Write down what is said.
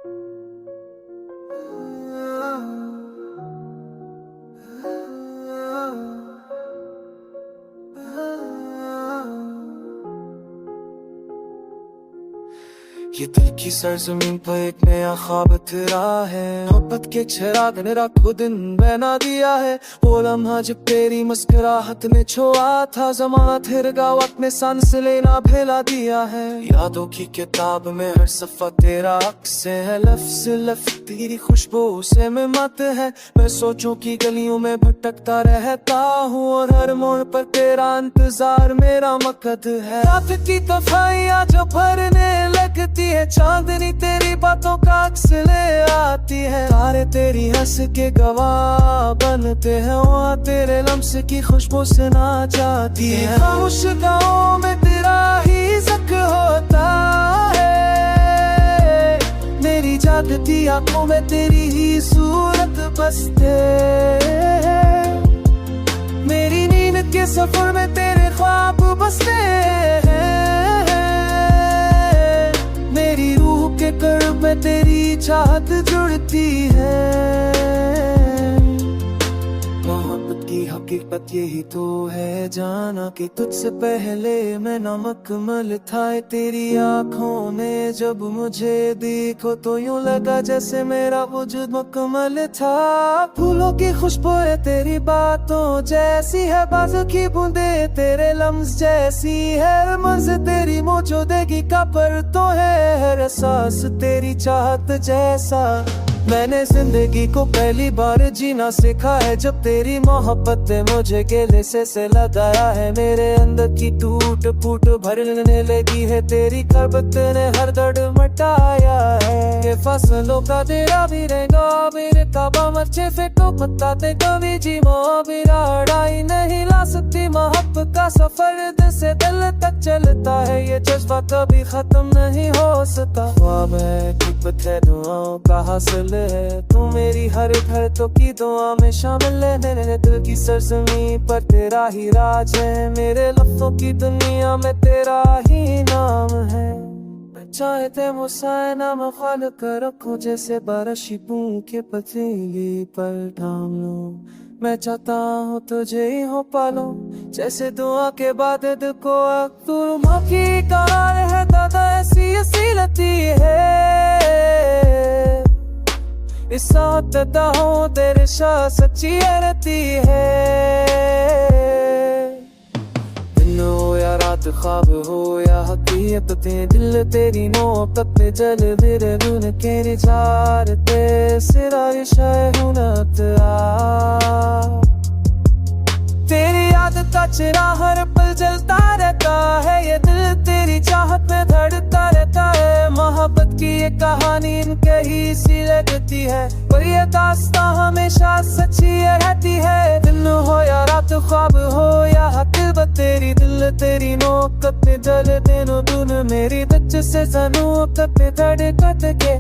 ये दिल की सरजमीन पर एक नया ख्वाब तेरा है। मोहब्बत के चिराग ने रातों दिन बना दिया है। वो लम्हा जब तेरी मुस्कुराहट ने छुआ था, जमाना थिर गया, वक्त ने सांस लेना फैला दिया है। यादों की किताब में हर सफा तेरा अक्स है। लफ्ज लफ्ज तेरी खुशबू से मैं मत है। मैं सोचूं की गलियों में भटकता रहता हूँ, और हर मोड़ पर तेरा इंतजार मेरा मकसद है। रात की तफाइयाँ जो भरने लगती है, चांदनी तेरी बातों का अक्स ले आती है। तारे तेरी हंस के गवाह बनते हैं, वहाँ तेरे लम्स की खुशबू से ना जाती है। खामोश गाँव में तेरा ही जिक्र होता है। मेरी जागती आंखों में तेरी ही सूरत बसते है। मेरी नींद के सफर में तेरे ख्वाब बसते हैं। मेरी रूह के कर्ब में तेरी चाहत जुड़ती है। मोहब्बत की हकीकत यही तो है जाना, कि तुझसे पहले मैं नामुकम्मल था। तेरी आँखों ने जब मुझे देखो तो यूं लगा जैसे मेरा वजूद मुकम्मल था। फूलों की खुशबू है तेरी बातों जैसी है, बाजू की बूंदे तेरे लम्स जैसी है। रमज़ तेरी मौजूदगी का पर तो है, हर एहसास तेरी चाहत जैसा। मैंने जिंदगी को पहली बार जीना सीखा है, जब तेरी मोहब्बत ने मुझे गले से लगाया है। मेरे अंदर की टूट फूट भरने लगी है, तेरी करबत ने हर दर्द मटाया है। ये फसलों का तेरा भी रहेगा मेरे काबा मर्चे फेंको पत्ता ते कभी जी मेरा अड़ाई नहीं ला सकती। मोहब्बत का सफर दिल से दिल तक चलता है, ये जज्बा कभी खत्म नहीं हो सकता। ख्वाब है किस्मत है दुआओं का हासिल है, तू मेरी हर घर तो की दुआ में शामिल है। मेरे दिल की सरजमीं पर तेरा ही राज है, मेरे लफ्जों की दुनिया में तेरा ही नाम है। चाहते मुझसे नाम खाल कर रखो, जैसे बारिश बूं के पतीली पर थाम लो। मैं चाहता हूँ तुझे ही हो पालो, जैसे दुआ के बाद दिल को अक्तूर माँ की कार है। दादा ऐसी असीलती है, इस साथ हूँ तेरे शाह सच्ची रहती है। दिन हो या रात ख्वाब हो या हकीकतें, दिल तेरी मोहब्बत पे जल मेरे गुन के रिझारते सिरा शाय हुनत आ। तेरी याद का चिरा हर पल जलता रहता है, ये दिल तेरी चाहत में धड़कता रहता है। मोहब्बत की ये कहानी इनके ही सी लगती है, पर ये दास्तां हमेशा सच्ची रहती है। दिन हो या रात ख्वाब हो या हकीकत, तेरी दिल तेरी नोकत पे जल तेनो दुन मेरी बच्चे से जानू पे धड़कत के।